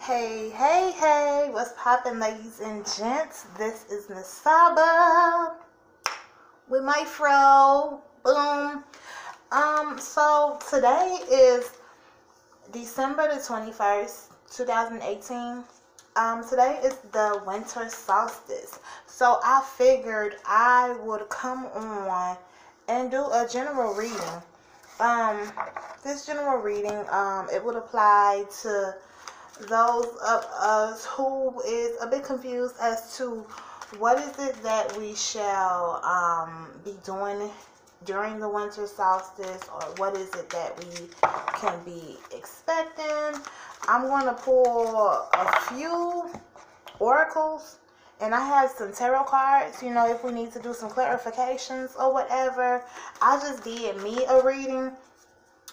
Hey, hey, hey, what's poppin', ladies and gents? This is Nisaba with my fro. Boom. So today is December the 21st, 2018. Today is the winter solstice. So I figured I would come on and do a general reading. This general reading, it would apply to those of us who is a bit confused as to what is it that we shall be doing during the winter solstice, or what is it that we can be expecting. I'm going to pull a few oracles, and I have some tarot cards, if we need to do some clarifications or whatever. I just did me a reading,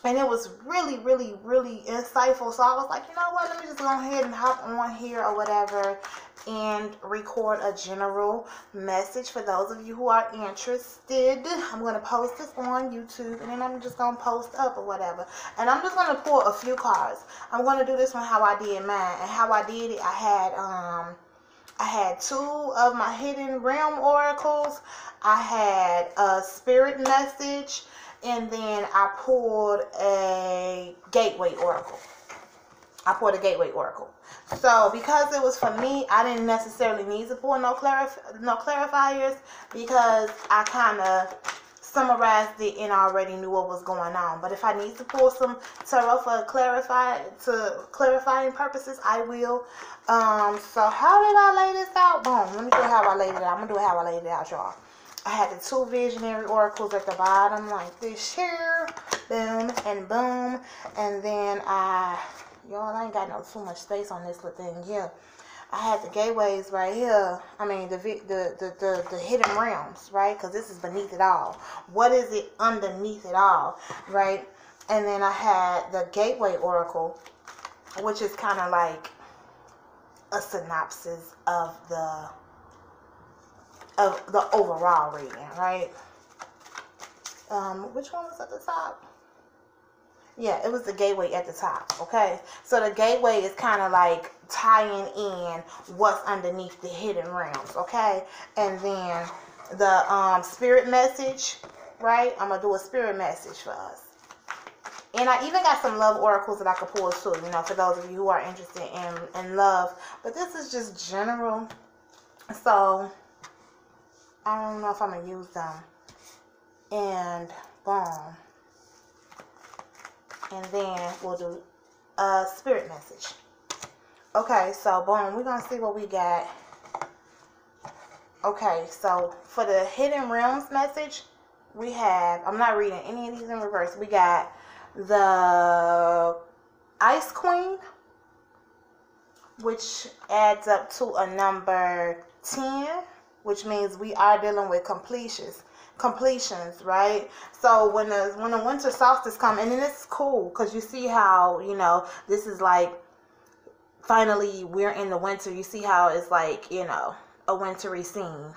and it was really, really, really insightful. So I was like, you know what, let me just go ahead and hop on here or whatever and record a general message for those of you who are interested. I'm going to post this on YouTube, and then I'm just going to post up or whatever. And I'm just going to pull a few cards. I'm going to do this one how I did mine. And how I did it, I had two of my hidden realm oracles. I had a spirit message, and then I pulled a gateway oracle. So because it was for me, I didn't necessarily need to pull no clarifiers, because I kind of summarized it and already knew what was going on. But if I need to pull some tarot for clarifying purposes, I will. So how did I lay this out? Boom. Let me show you how I laid it out. I'm gonna do it how I laid it out, y'all. I had the two visionary oracles at the bottom like this here, boom and boom, and then y'all, I ain't got too much space on this little thing here. I had the gateways right here. I mean the hidden realms, right? Because this is beneath it all. What is it underneath it all, right? And then I had the gateway oracle, which is kind of like a synopsis of the overall reading, right? Which one was at the top? Yeah, it was the gateway at the top. Okay, so the gateway is kind of like tying in what's underneath the hidden realms. Okay, and then the spirit message, right? I'm gonna do a spirit message for us. And I even got some love oracles that I could pull too, for those of you who are interested in love. But this is just general, so I don't know if I'm going to use them. And boom. And then we'll do a spirit message. Okay, so boom. We're going to see what we got. Okay, so for the hidden realms message, we have, I'm not reading any of these in reverse. We got the Ice Queen, which adds up to a number 10. Which means we are dealing with completions, right? So when the winter solstice comes, and then it's cool because you see how, this is like, finally we're in the winter. You see how it's like, a wintry scene,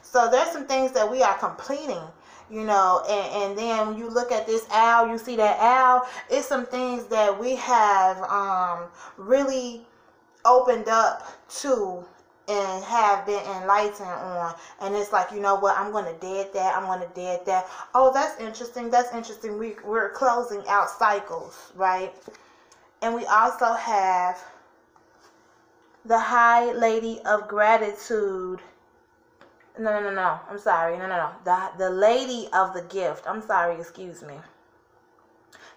So there's some things that we are completing, and then when you look at this owl, you see that owl, it's some things that we have really opened up to and have been enlightened on. And it's like, you know what, I'm going to dead that. Oh, that's interesting. We're closing out cycles, right? And we also have the High Lady of Gratitude. No. I'm sorry. No. The Lady of the Gift. I'm sorry, excuse me.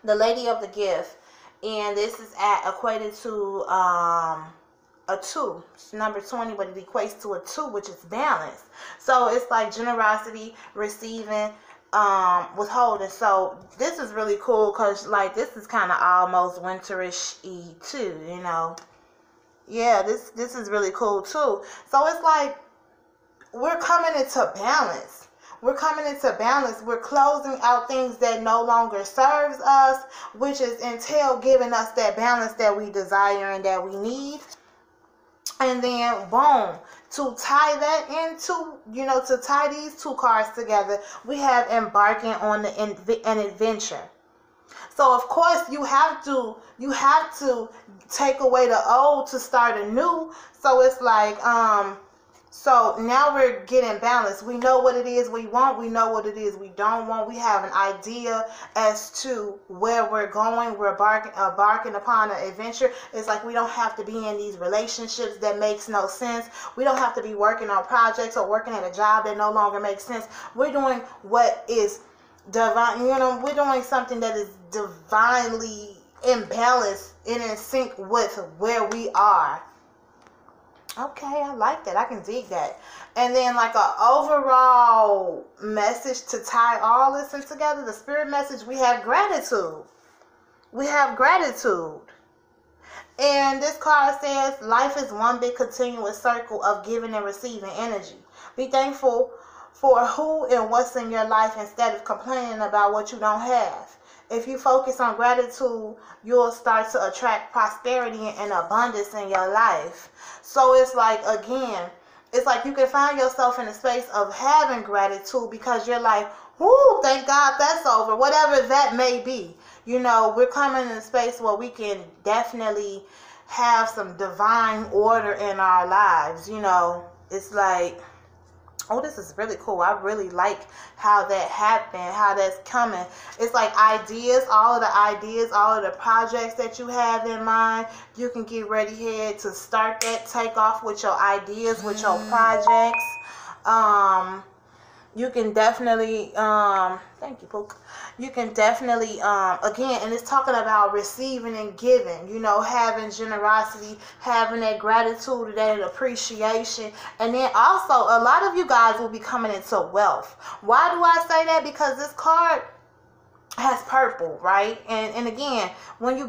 The Lady of the Gift. And this is equated to a 2. It's number 20, but it equates to a 2, which is balance. So it's like generosity, receiving, withholding. So this is really cool because like this is kind of almost winterish-y too, Yeah, this is really cool too. So it's like we're coming into balance. We're closing out things that no longer serves us, which is entail giving us that balance that we desire and that we need. And then, boom, to tie that into, to tie these two cards together, we have embarking on an adventure. So of course you have to take away the old to start anew. So it's like, so now we're getting balanced. We know what it is we want. We know what it is we don't want. We have an idea as to where we're going. We're embarking upon an adventure. It's like we don't have to be in these relationships that makes no sense. We don't have to be working on projects or working at a job that no longer makes sense. We're doing what is divine. You know, we're doing something that is divinely imbalanced and in sync with where we are. Okay, I like that. I can dig that. And then like an overall message to tie all this in together, the spirit message, we have gratitude. We have gratitude. And this card says, life is one big continuous circle of giving and receiving energy. Be thankful for who and what's in your life instead of complaining about what you don't have. If you focus on gratitude, you'll start to attract prosperity and abundance in your life. So it's like, again, it's like you can find yourself in a space of having gratitude because you're like, whoo, thank God that's over, whatever that may be. You know, we're coming in a space where we can definitely have some divine order in our lives. You know, it's like, oh, this is really cool. I really like how that happened, how that's coming. It's like ideas, all of the projects that you have in mind, you can get ready here to start that, take off with your ideas, with your projects. You can definitely, thank you, Pook. You can definitely, again, and it's talking about receiving and giving, you know, having generosity, having that gratitude, that appreciation. And then also, a lot of you guys will be coming into wealth. Why do I say that? Because this card has purple, right? And again, when you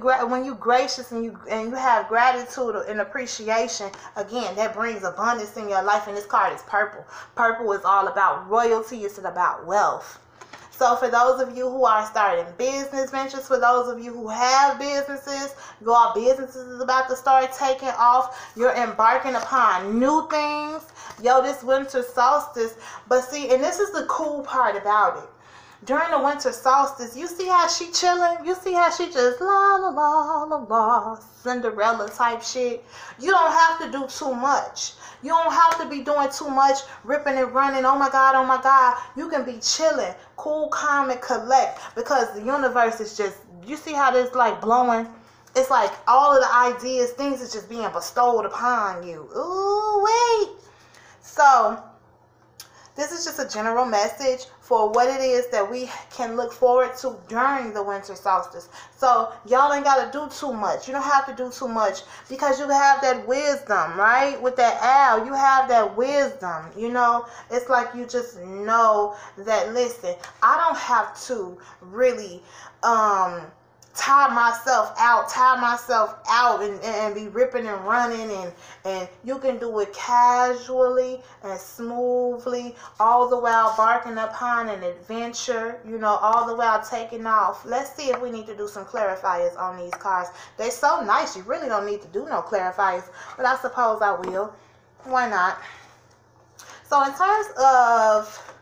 gracious and you have gratitude and appreciation, again, that brings abundance in your life. And this card is purple. Purple is all about royalty. It's about wealth. So for those of you who are starting business ventures, for those of you who have businesses, your business is about to start taking off. You're embarking upon new things. Yo, this winter solstice. But see, and this is the cool part about it. During the winter solstice, you see how she chilling? You see how she just la la la la la, Cinderella type shit? You don't have to do too much. You don't have to be doing too much, ripping and running. Oh my God, oh my God. You can be chilling, cool, calm, and collect, because the universe is just, you see how this like blowing? It's like all of the ideas, things is just being bestowed upon you. Ooh, wait. So this is just a general message for what it is that we can look forward to during the winter solstice. So y'all ain't got to do too much. You don't have to do too much because you have that wisdom, right? With that owl, you have that wisdom. You know, it's like you just know that, listen, I don't have to really tire myself out and be ripping and running, and you can do it casually and smoothly, all the while embarking upon an adventure, you know, all the while taking off. Let's see if we need to do some clarifiers on these cards. They're so nice, you really don't need to do no clarifiers, but I suppose I will. Why not? So in terms of,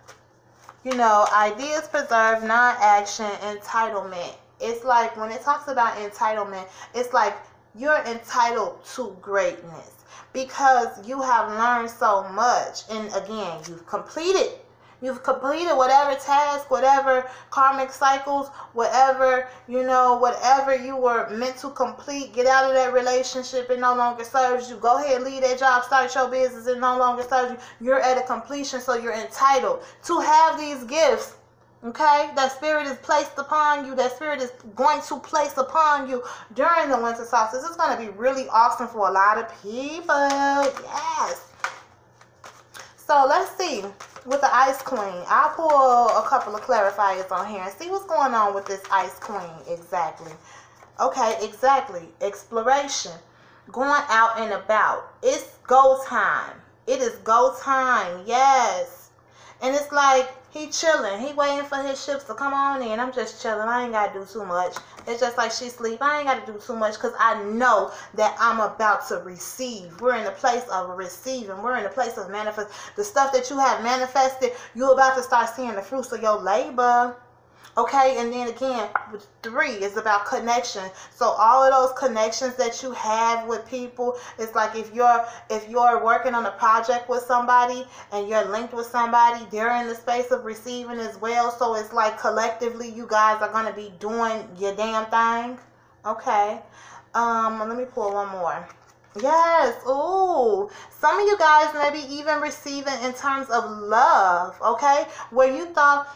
you know, ideas preserved, non-action, entitlement. It's like when it talks about entitlement, it's like you're entitled to greatness because you have learned so much. And again, you've completed whatever task, whatever karmic cycles, whatever, you know, whatever you were meant to complete. Get out of that relationship, it no longer serves you. Go ahead, leave that job, start your business, it no longer serves you. You're at a completion, so you're entitled to have these gifts. Okay, that spirit is placed upon you. That spirit is going to place upon you during the winter solstice. It's going to be really awesome for a lot of people. Yes. So let's see with the Ice Queen. I'll pull a couple of clarifiers on here and see what's going on with this Ice Queen exactly. Okay, exactly. Exploration. Going out and about. It's go time. It is go time. Yes. And it's like, he chilling. He waiting for his ships to come on in. I'm just chilling. I ain't got to do too much. It's just like she sleep. I ain't got to do too much because I know that I'm about to receive. We're in the place of receiving. We're in the place of manifest. The stuff that you have manifested, you're about to start seeing the fruits of your labor. Okay, and then again, 3 is about connection. So all of those connections that you have with people, it's like if you're working on a project with somebody and you're linked with somebody, they're in the space of receiving as well. So it's like collectively you guys are gonna be doing your damn thing. Okay. Let me pull one more. Yes. Ooh. Some of you guys may be even receiving in terms of love, okay? Where you thought,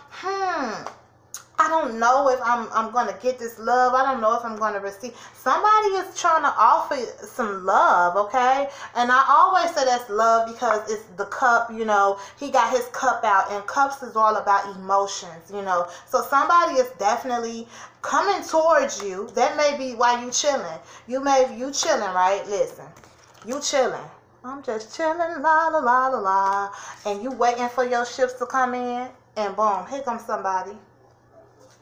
I don't know if I'm going to get this love. I don't know if I'm going to receive. Somebody is trying to offer some love, okay? And I always say that's love because it's the cup, you know. He got his cup out, and cups is all about emotions, you know. So somebody is definitely coming towards you. That may be why you chilling. You chilling, right? Listen, you chilling. I'm just chilling, la, la, la, la, la. And you waiting for your ships to come in, and boom, here comes somebody.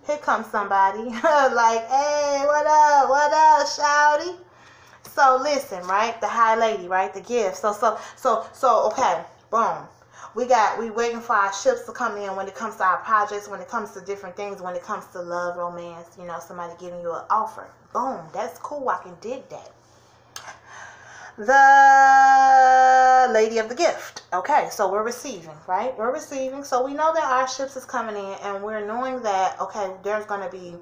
Here comes somebody like, hey, what up, shawty? So listen, right? The high lady, right? The gift. So okay, boom. We waiting for our ships to come in when it comes to our projects, when it comes to different things, when it comes to love, romance, you know, somebody giving you an offer. Boom, that's cool. I can dig that. The lady of the gift. Okay, so we're receiving, right? We're receiving. So we know that our ships is coming in, and we're knowing that, okay, there's going to be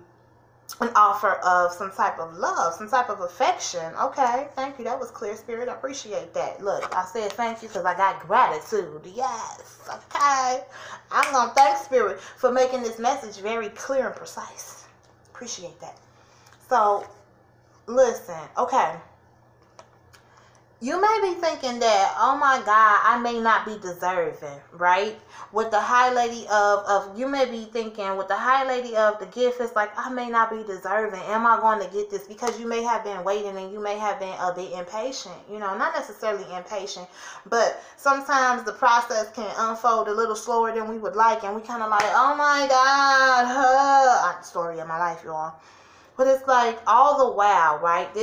an offer of some type of love, some type of affection. Okay, thank you. That was clear, Spirit. I appreciate that. Look, I said thank you because I got gratitude. Yes. Okay. I'm going to thank Spirit for making this message very clear and precise. Appreciate that. So, listen. Okay. You may be thinking that, oh my God, I may not be deserving, right? With the high lady of you may be thinking with the high lady of the gift, it's like, I may not be deserving. Am I going to get this? Because you may have been waiting and you may have been a bit impatient, you know, not necessarily impatient, but sometimes the process can unfold a little slower than we would like. And we kind of like, oh my God, story of my life, y'all. But it's like all the while, right?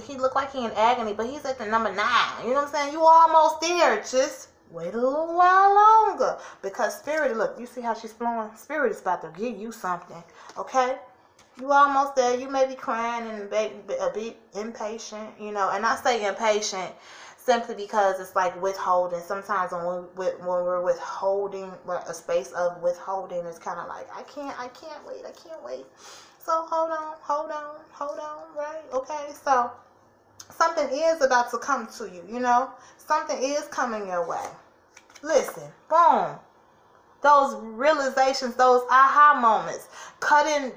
He looked like he in agony, but he's at the number 9. You know what I'm saying? You almost there. Just wait a little while longer. Because Spirit, look, you see how she's flowing? Spirit is about to give you something. Okay? You almost there. You may be crying and a bit impatient, you know. And I say impatient simply because it's like withholding. Sometimes when we're withholding, a space of withholding is kind of like, I can't wait. So hold on, right? Okay, so something is about to come to you, you know? Something is coming your way. Listen, boom. Those realizations, those aha moments, cutting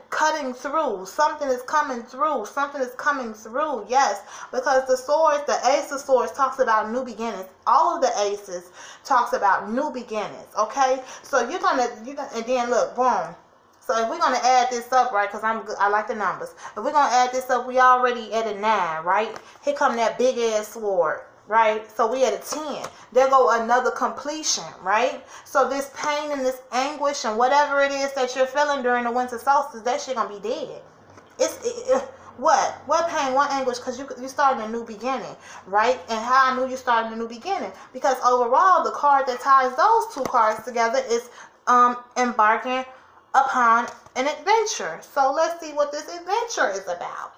through. Something is coming through. Something is coming through, yes. Because the swords, the Ace of Swords talks about new beginnings. All of the aces talks about new beginnings, okay? So you're gonna, and then look, boom. So if we're going to add this up, right, because I like the numbers. If we're going to add this up, we already at a 9, right? Here come that big ass sword, right? So we at a 10. There go another completion, right? So this pain and this anguish and whatever it is that you're feeling during the winter solstice, that shit going to be dead. What pain, what anguish? Because you starting a new beginning, right? And how I knew you started a new beginning? Because overall, the card that ties those two cards together is embarking upon an adventure. So let's see what this adventure is about.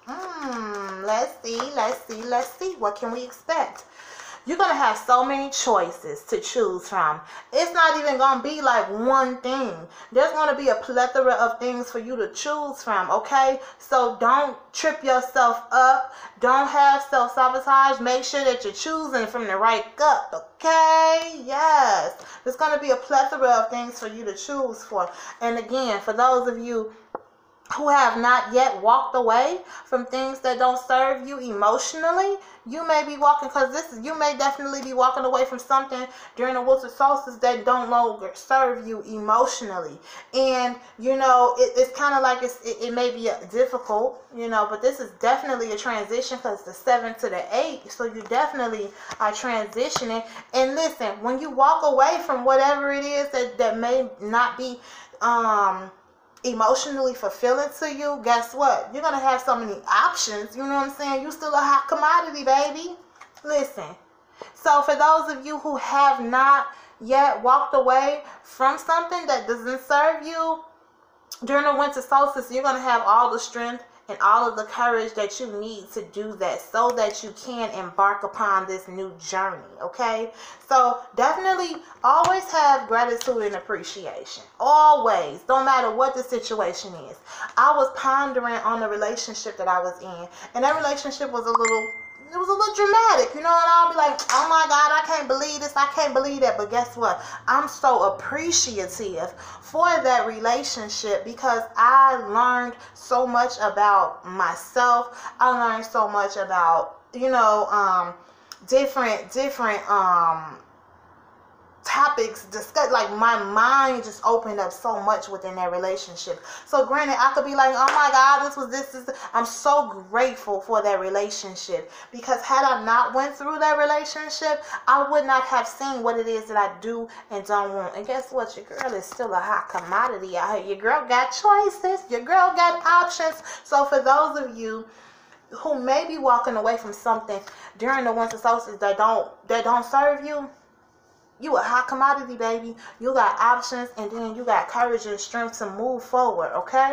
Let's see. What can we expect? You're going to have so many choices to choose from. It's not even going to be like one thing. There's going to be a plethora of things for you to choose from, okay? So don't trip yourself up. Don't have self-sabotage. Make sure that you're choosing from the right cup, okay? Yes. There's going to be a plethora of things for you to choose for. And again, for those of you who have not yet walked away from things that don't serve you emotionally, you may be walking, you may definitely be walking away from something during the winter solstice that don't longer serve you emotionally. And, you know, it's kind of like it may be difficult, you know, but this is definitely a transition because the 7 to the 8, so you definitely are transitioning. And listen, when you walk away from whatever it is that may not be, emotionally fulfilling to you, guess what? You're going to have so many options. You know what I'm saying? You still a hot commodity, baby. Listen. So for those of you who have not yet walked away from something that doesn't serve you, during the winter solstice, you're going to have all the strength and all of the courage that you need to do that, so that you can embark upon this new journey, okay? So definitely always have gratitude and appreciation. Always. Don't matter what the situation is. I was pondering on the relationship that I was in, and that relationship was a little dramatic, you know, and I'll be like, oh my God, I can't believe this, I can't believe that. But guess what? I'm so appreciative for that relationship, because I learned so much about myself. I learned so much about, you know, different topics discussed. Like, my mind just opened up so much within that relationship. So granted, I could be like, oh my God, I'm so grateful for that relationship, because had I not went through that relationship, I would not have seen what it is that I do and don't want. And guess what? Your girl is still a hot commodity out here. Your girl got choices. Your girl got options. So for those of you who may be walking away from something during the winter solstice that don't serve you, you a hot commodity, baby. You got options, and then you got courage and strength to move forward, okay?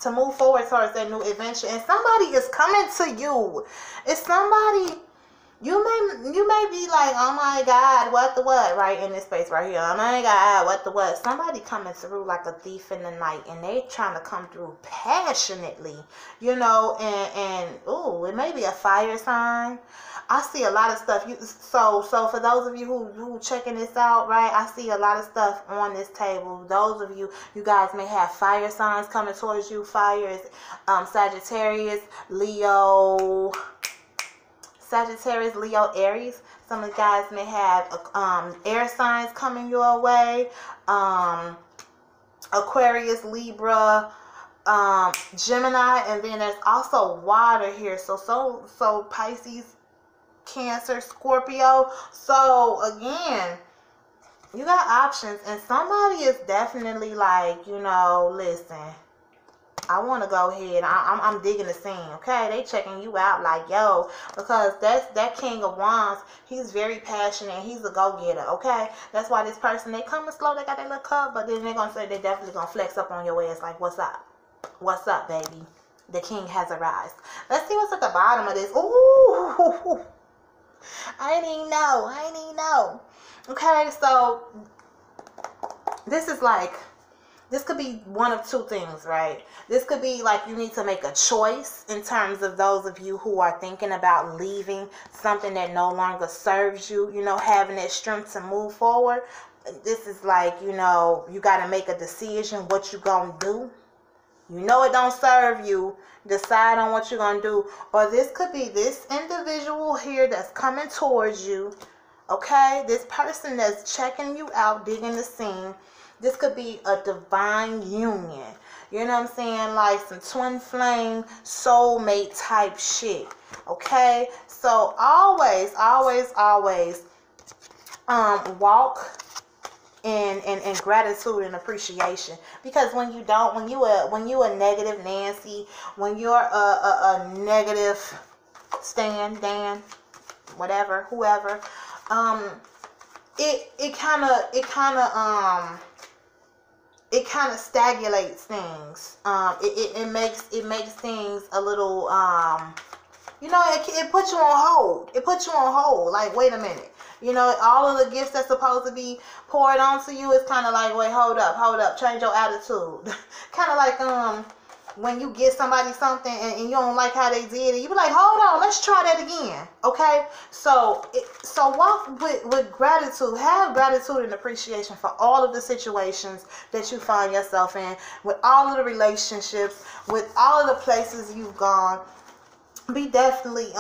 To move forward towards that new adventure. And somebody is coming to you. It's somebody, you may be like, oh my God, what the what, right in this space right here. Oh my God, what the what. Somebody coming through like a thief in the night, and they trying to come through passionately, you know, and ooh, it may be a fire sign. I see a lot of stuff. So for those of you who checking this out, right? I see a lot of stuff on this table. Those of you guys may have fire signs coming towards you. Fire is Sagittarius, Leo, Aries. Some of you guys may have air signs coming your way. Aquarius, Libra, Gemini, and then there's also water here. So Pisces, Cancer, Scorpio. So again, you got options, and somebody is definitely like, you know, listen, I want to go ahead. I'm digging the scene, okay? They checking you out like, yo, because that King of Wands, he's very passionate. He's a go-getter, okay? That's why this person, they coming slow. They got their little cup, but then they're going to say they definitely going to flex up on your ass like, what's up? What's up, baby? The king has arrived. Let's see what's at the bottom of this. Ooh. I didn't know. Okay, so this could be one of two things, right? This could be like you need to make a choice in terms of those of you who are thinking about leaving something that no longer serves you, you know, having that strength to move forward. This is like, you know, you got to make a decision what you gonna do. You know it don't serve you. Decide on what you're going to do. Or this could be this individual here that's coming towards you. Okay? This person that's checking you out, digging the scene. This could be a divine union. You know what I'm saying? Like some twin flame, soulmate type shit. Okay? So always walk in gratitude and appreciation, because when you a negative Nancy, when you're a negative Stan, Dan, whatever, whoever, it kind of stagnates things. It makes things a little you know, it puts you on hold. Like, wait a minute. You know, all of the gifts that's supposed to be poured onto you is kind of like, wait, hold up, change your attitude. Kind of like when you get somebody something and you don't like how they did it, you be like, hold on, let's try that again. Okay? So walk with gratitude. Have gratitude and appreciation for all of the situations that you find yourself in, with all of the relationships, with all of the places you've gone. Be definitely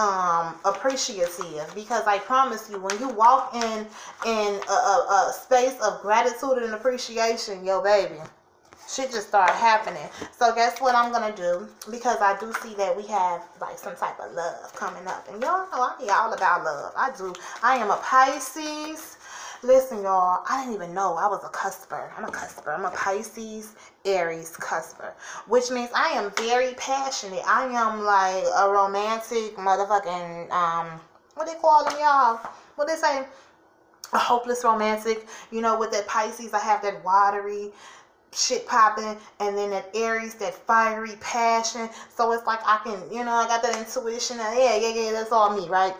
appreciative, because I promise you, when you walk in a space of gratitude and appreciation, yo baby, shit just start happening. So guess what I'm gonna do, because I do see that we have like some type of love coming up, and y'all know I'm all about love. I am a Pisces. Listen, y'all, I didn't even know I was a cusper. I'm a Pisces, Aries cusper, which means I am very passionate. I am like a romantic motherfucking, what they call them, y'all? What they say? A hopeless romantic. You know, with that Pisces, I have that watery shit popping, and then that Aries, that fiery passion. So it's like I can, you know, I got that intuition, and yeah, that's all me, right?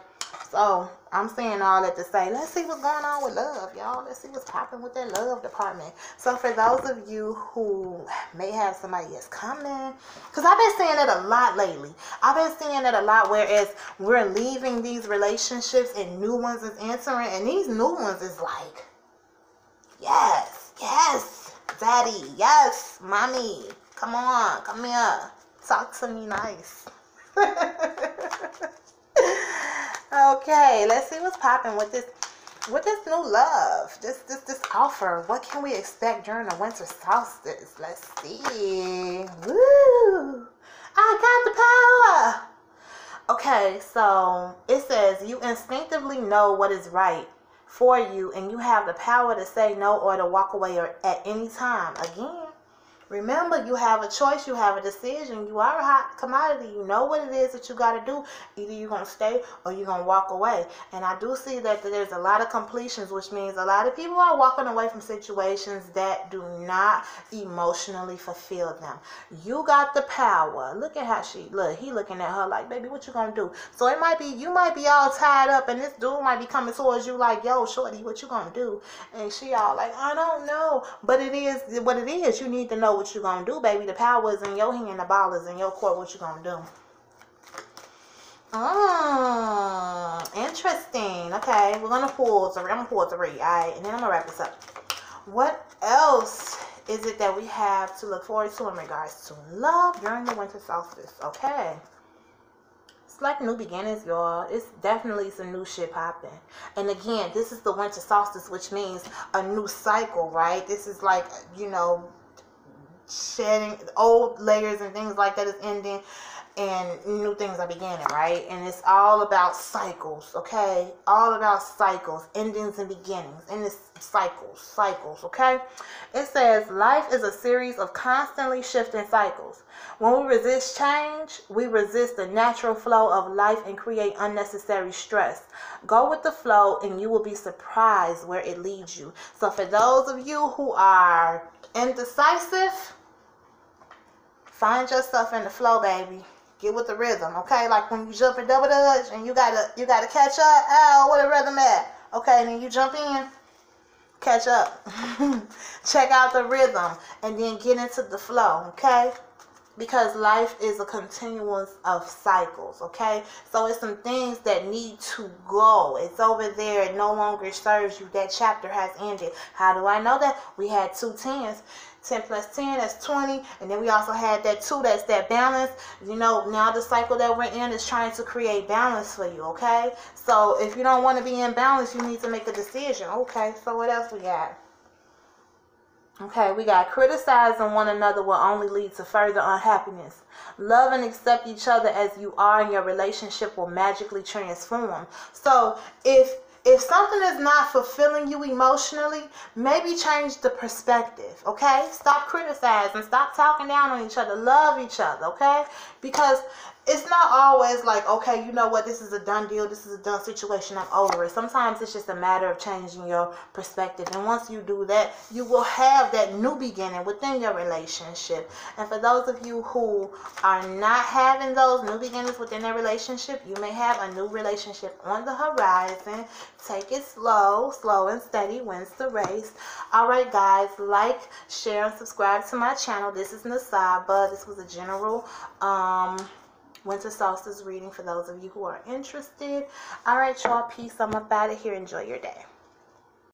So I'm saying all that to say, let's see what's going on with love, y'all. Let's see what's popping with that love department. So for those of you who may have somebody that's coming, because I've been saying that a lot lately. I've been seeing that a lot, whereas we're leaving these relationships and new ones is entering, and these new ones is like, yes, daddy, yes, mommy, come on, come here, talk to me nice. Okay, let's see what's popping with this new love, this offer. What can we expect during the winter solstice? Let's see. Woo! I got the power. Okay, so it says you instinctively know what is right for you, and you have the power to say no or to walk away or at any time. Again, remember, you have a choice, you have a decision. You are a hot commodity. You know what it is that you got to do. Either you're going to stay or you're going to walk away. And I do see that there's a lot of completions, which means a lot of people are walking away from situations that do not emotionally fulfill them. You got the power. Look at how he looking at her like, baby, what you going to do? So it might be, you might be all tied up, and this dude might be coming towards you like, yo, shorty, what you going to do? And she all like, I don't know. But it is what it is. You need to know what you gonna do, baby. The power is in your hand, the ball is in your court. What you gonna do? Interesting. Okay, we're gonna pull three. I'm gonna pull three, alright, and then I'm gonna wrap this up. What else is it that we have to look forward to in regards to love during the winter solstice? Okay, it's like new beginnings, y'all. It's definitely some new shit popping. And again, this is the winter solstice, which means a new cycle, right? This is like, you know, shedding old layers and things like that is ending, and new things are beginning, right? And it's all about cycles, okay? All about cycles, endings and beginnings. And it's cycles, okay? It says life is a series of constantly shifting cycles. When we resist change, we resist the natural flow of life and create unnecessary stress. Go with the flow and you will be surprised where it leads you. So for those of you who are indecisive, find yourself in the flow, baby. Get with the rhythm, okay? Like when you jump in double dutch and you gotta catch up. Oh, where the rhythm at? Okay, and then you jump in, catch up. Check out the rhythm and then get into the flow, okay? Because life is a continuance of cycles, okay? So it's some things that need to go. It's over there. It no longer serves you. That chapter has ended. How do I know that? We had 2 10s. 10 plus 10, that's 20. And then we also had that 2, that's that balance. You know, now the cycle that we're in is trying to create balance for you, okay? So if you don't want to be in balance, you need to make a decision. Okay, so what else we got? Okay, we got criticizing one another will only lead to further unhappiness. Love and accept each other as you are, and your relationship will magically transform. So if something is not fulfilling you emotionally, maybe change the perspective, okay? Stop criticizing. Stop talking down on each other. Love each other, okay? Because it's not always like, okay, you know what, this is a done deal, this is a done situation, I'm over it. Sometimes it's just a matter of changing your perspective. And once you do that, you will have that new beginning within your relationship. And for those of you who are not having those new beginnings within their relationship, you may have a new relationship on the horizon. Take it slow. Slow and steady wins the race. Alright guys, like, share, and subscribe to my channel. This is Nisaba. This was a general winter solstice reading for those of you who are interested. Alright y'all, peace. I'm up out of here. Enjoy your day.